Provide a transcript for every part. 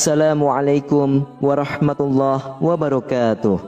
Assalamualaikum warahmatullahi wabarakatuh.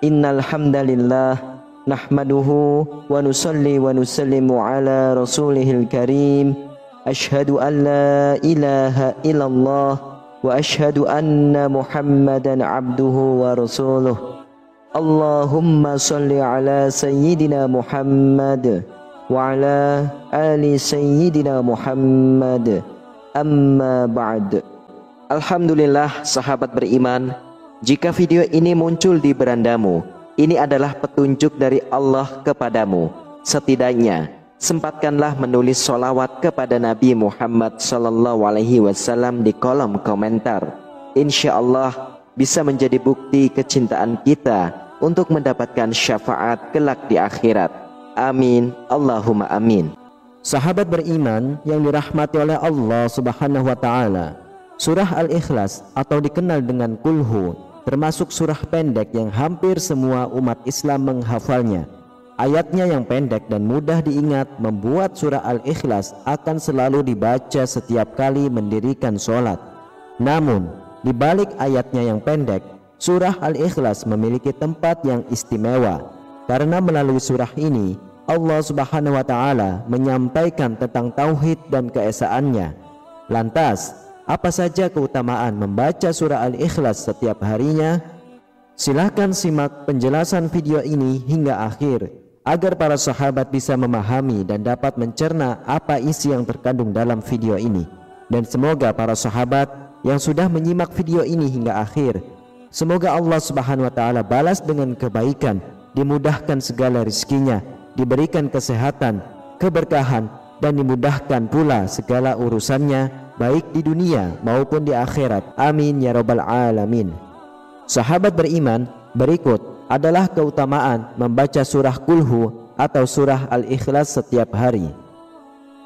Innal hamdalillah nahmaduhu wa nusalli wa nusallimu ala rasulihil karim. Asyhadu an la ilaha illallah wa asyhadu anna Muhammadan abduhu wa rasuluh. Allahumma salli ala sayyidina Muhammad wa ala ali sayyidina Muhammad. Amma ba'd. Alhamdulillah sahabat beriman, jika video ini muncul di berandamu, ini adalah petunjuk dari Allah kepadamu. Setidaknya sempatkanlah menulis sholawat kepada Nabi Muhammad SAW di kolom komentar. Insya Allah bisa menjadi bukti kecintaan kita untuk mendapatkan syafaat kelak di akhirat. Amin, Allahumma amin. Sahabat beriman yang dirahmati oleh Allah Subhanahu wa Ta'ala, surah Al-Ikhlas atau dikenal dengan Kulhu termasuk surah pendek yang hampir semua umat Islam menghafalnya. Ayatnya yang pendek dan mudah diingat membuat surah Al-Ikhlas akan selalu dibaca setiap kali mendirikan sholat. Namun, di balik ayatnya yang pendek, surah Al-Ikhlas memiliki tempat yang istimewa, karena melalui surah ini Allah Subhanahu wa Ta'ala menyampaikan tentang tauhid dan keesaannya. Lantas, apa saja keutamaan membaca surah Al-Ikhlas setiap harinya? Silahkan simak penjelasan video ini hingga akhir agar para sahabat bisa memahami dan dapat mencerna apa isi yang terkandung dalam video ini. Dan semoga para sahabat yang sudah menyimak video ini hingga akhir, semoga Allah Subhanahu wa Ta'ala balas dengan kebaikan, dimudahkan segala rezekinya, diberikan kesehatan, keberkahan, dan dimudahkan pula segala urusannya baik di dunia maupun di akhirat. Amin ya rabbal alamin. Sahabat beriman, berikut adalah keutamaan membaca surah Kulhu atau surah Al-Ikhlas setiap hari.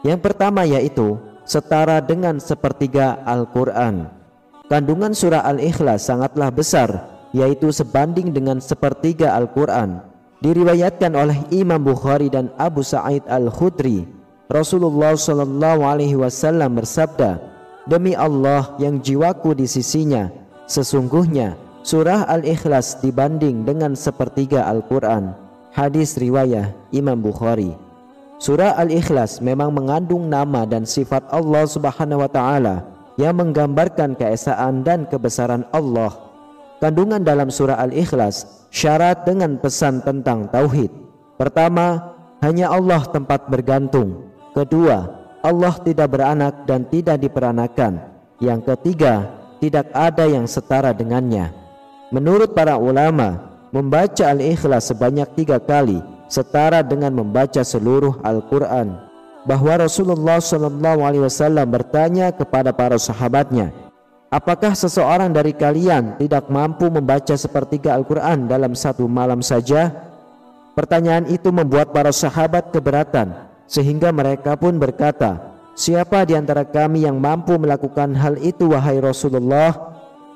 Yang pertama yaitu setara dengan sepertiga Al-Quran. Kandungan surah Al-Ikhlas sangatlah besar, yaitu sebanding dengan sepertiga Al-Quran. Diriwayatkan oleh Imam Bukhari dan Abu Sa'id Al-Khudri, Rasulullah SAW bersabda, "Demi Allah yang jiwaku di sisinya, sesungguhnya surah Al-Ikhlas dibanding dengan sepertiga Al-Quran." Hadis riwayat Imam Bukhari. Surah Al-Ikhlas memang mengandung nama dan sifat Allah Subhanahu wa Ta'ala yang menggambarkan keesaan dan kebesaran Allah. Kandungan dalam surah Al-Ikhlas syarat dengan pesan tentang tauhid. Pertama, hanya Allah tempat bergantung. Kedua, Allah tidak beranak dan tidak diperanakan. Yang ketiga, tidak ada yang setara dengannya. Menurut para ulama, membaca Al-Ikhlas sebanyak 3 kali setara dengan membaca seluruh Al-Quran. Bahwa Rasulullah SAW bertanya kepada para sahabatnya, "Apakah seseorang dari kalian tidak mampu membaca sepertiga Al-Quran dalam satu malam saja?" Pertanyaan itu membuat para sahabat keberatan, sehingga mereka pun berkata, "Siapa di antara kami yang mampu melakukan hal itu, wahai Rasulullah?"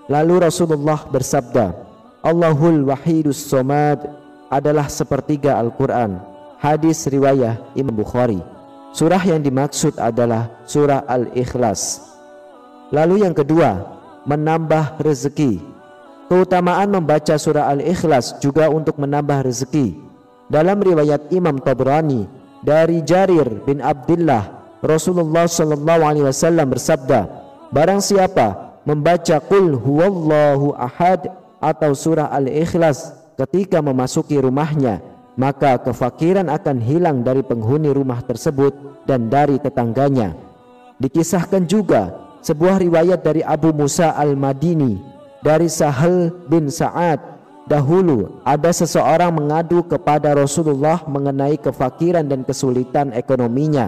Lalu Rasulullah bersabda, "Allahul Wahidus Somad adalah sepertiga Al-Quran." Hadis riwayat Imam Bukhari. Surah yang dimaksud adalah surah Al-Ikhlas. Lalu yang kedua, menambah rezeki. Keutamaan membaca surah Al-Ikhlas juga untuk menambah rezeki. Dalam riwayat Imam Tabrani dari Jarir bin Abdullah, Rasulullah SAW bersabda, "Barang siapa membaca Qul huwallahu ahad atau surah Al-Ikhlas ketika memasuki rumahnya, maka kefakiran akan hilang dari penghuni rumah tersebut dan dari tetangganya." Dikisahkan juga sebuah riwayat dari Abu Musa Al-Madini dari Sahal bin Sa'ad, dahulu ada seseorang mengadu kepada Rasulullah mengenai kefakiran dan kesulitan ekonominya.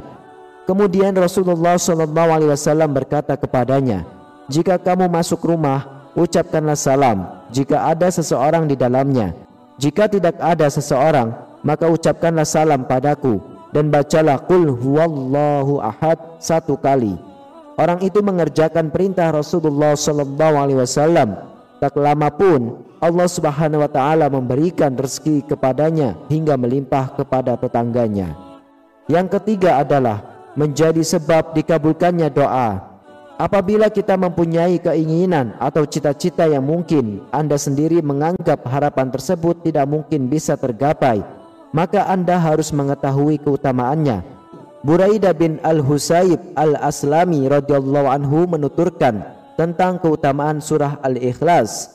Kemudian Rasulullah SAW berkata kepadanya, "Jika kamu masuk rumah, ucapkanlah salam jika ada seseorang di dalamnya. Jika tidak ada seseorang, maka ucapkanlah salam padaku dan bacalah Qul huwallahu ahad 1 kali." Orang itu mengerjakan perintah Rasulullah SAW. Tak lama pun Allah Subhanahu wa Ta'ala memberikan rezeki kepadanya hingga melimpah kepada tetangganya. Yang ketiga adalah menjadi sebab dikabulkannya doa. Apabila kita mempunyai keinginan atau cita-cita yang mungkin Anda sendiri menganggap harapan tersebut tidak mungkin bisa tergapai, maka Anda harus mengetahui keutamaannya. Buraidah bin Al-Husayb Al-Aslami radhiyallahu anhu menuturkan tentang keutamaan surah Al-Ikhlas.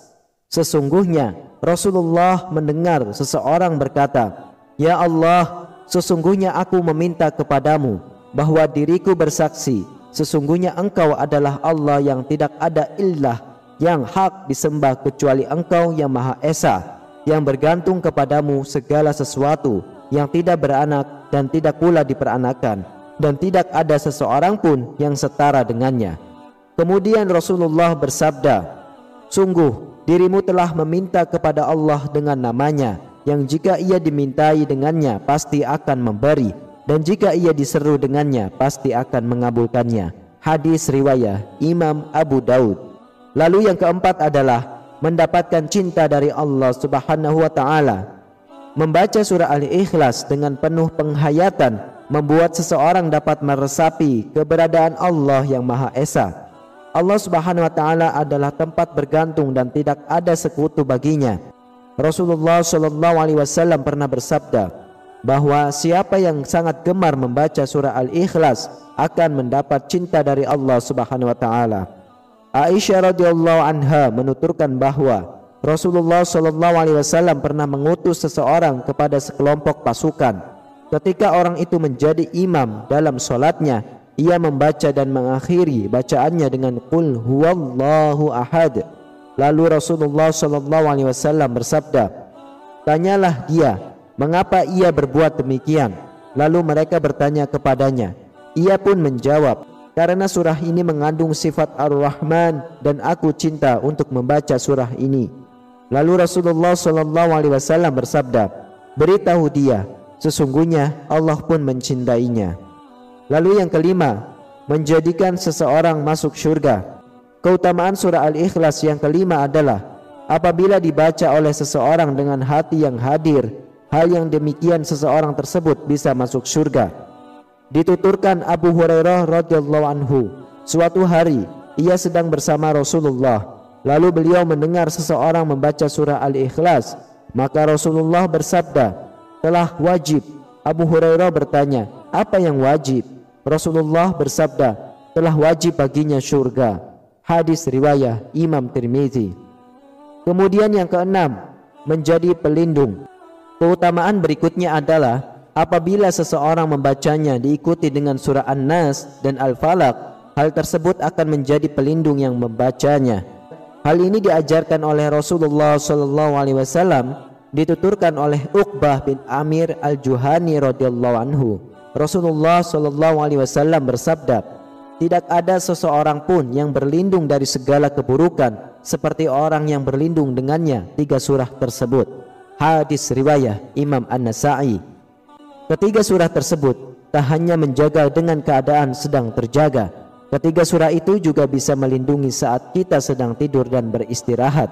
Sesungguhnya Rasulullah mendengar seseorang berkata, "Ya Allah, sesungguhnya aku meminta kepadamu bahwa diriku bersaksi, sesungguhnya Engkau adalah Allah yang tidak ada ilah yang hak disembah kecuali Engkau yang Maha Esa, yang bergantung kepadamu segala sesuatu, yang tidak beranak dan tidak pula diperanakan, dan tidak ada seseorang pun yang setara dengannya." Kemudian Rasulullah bersabda, "Sungguh dirimu telah meminta kepada Allah dengan namanya, yang jika ia dimintai dengannya pasti akan memberi, dan jika ia diseru dengannya pasti akan mengabulkannya." Hadis riwayat Imam Abu Daud. Lalu yang keempat adalah mendapatkan cinta dari Allah Subhanahu wa taala. Membaca surah Al-Ikhlas dengan penuh penghayatan membuat seseorang dapat meresapi keberadaan Allah yang Maha Esa. Allah Subhanahu wa taala adalah tempat bergantung dan tidak ada sekutu baginya. Rasulullah sallallahu alaihi wasallam pernah bersabda bahwa siapa yang sangat gemar membaca surah Al-Ikhlas akan mendapat cinta dari Allah Subhanahu wa taala. Aisyah radhiyallahu anha menuturkan bahwa Rasulullah sallallahu alaihi wasallam pernah mengutus seseorang kepada sekelompok pasukan. Ketika orang itu menjadi imam dalam salatnya, ia membaca dan mengakhiri bacaannya dengan qul huwallahu ahad. Lalu Rasulullah sallallahu alaihi wasallam bersabda, "Tanyalah dia mengapa ia berbuat demikian." Lalu mereka bertanya kepadanya. Ia pun menjawab, "Karena surah ini mengandung sifat Ar-Rahman dan aku cinta untuk membaca surah ini." Lalu Rasulullah sallallahu alaihi wasallam bersabda, "Beritahu dia, sesungguhnya Allah pun mencintainya." Lalu yang kelima, menjadikan seseorang masuk surga. Keutamaan surah Al-Ikhlas yang kelima adalah apabila dibaca oleh seseorang dengan hati yang hadir, hal yang demikian seseorang tersebut bisa masuk surga. Dituturkan Abu Hurairah radhiyallahu anhu, suatu hari ia sedang bersama Rasulullah, lalu beliau mendengar seseorang membaca surah Al-Ikhlas, maka Rasulullah bersabda, "Telah wajib." Abu Hurairah bertanya, "Apa yang wajib?" Rasulullah bersabda, "Telah wajib baginya surga." Hadis riwayat Imam Tirmizi. Kemudian yang keenam, menjadi pelindung. Keutamaan berikutnya adalah apabila seseorang membacanya diikuti dengan surah An-Nas dan Al-Falaq, hal tersebut akan menjadi pelindung yang membacanya. Hal ini diajarkan oleh Rasulullah sallallahu alaihi wasallam, dituturkan oleh Uqbah bin Amir Al-Juhani radhiyallahu anhu. Rasulullah sallallahu alaihi wasallam bersabda, "Tidak ada seseorang pun yang berlindung dari segala keburukan seperti orang yang berlindung dengannya 3 surah tersebut." Hadis riwayat Imam An-Nasa'i. Ketiga surah tersebut tak hanya menjaga dengan keadaan sedang terjaga, ketiga surah itu juga bisa melindungi saat kita sedang tidur dan beristirahat.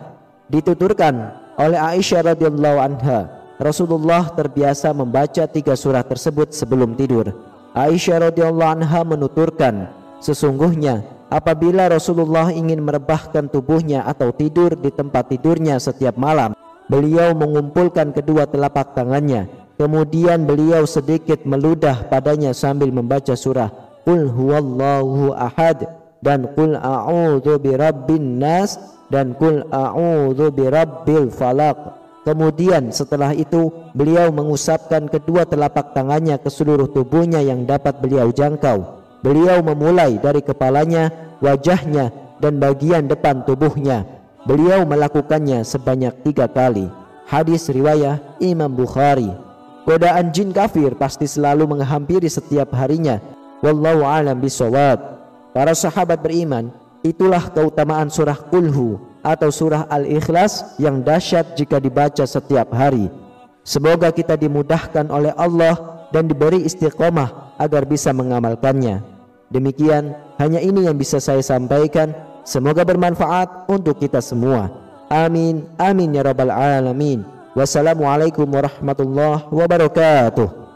Dituturkan oleh Aisyah radhiyallahu anha, Rasulullah terbiasa membaca 3 surah tersebut sebelum tidur. Aisyah radhiyallahu anha menuturkan, sesungguhnya apabila Rasulullah ingin merebahkan tubuhnya atau tidur di tempat tidurnya setiap malam, beliau mengumpulkan kedua telapak tangannya, kemudian beliau sedikit meludah padanya sambil membaca surah Qul huwallahu ahad dan Qul a'udzu birabbin nas dan Qul a'udzu birabbil falaq. Kemudian setelah itu beliau mengusapkan kedua telapak tangannya ke seluruh tubuhnya yang dapat beliau jangkau. Beliau memulai dari kepalanya, wajahnya, dan bagian depan tubuhnya. Beliau melakukannya sebanyak 3 kali. Hadis riwayat Imam Bukhari. Godaan jin kafir pasti selalu menghampiri setiap harinya. Wallahu a'lam bishawab. Para sahabat beriman, itulah keutamaan surah Qulhu atau surah Al-Ikhlas yang dahsyat jika dibaca setiap hari. Semoga kita dimudahkan oleh Allah dan diberi istiqomah agar bisa mengamalkannya. Demikian, hanya ini yang bisa saya sampaikan. Semoga bermanfaat untuk kita semua. Amin, amin ya rabbal alamin. Wassalamualaikum warahmatullahi wabarakatuh.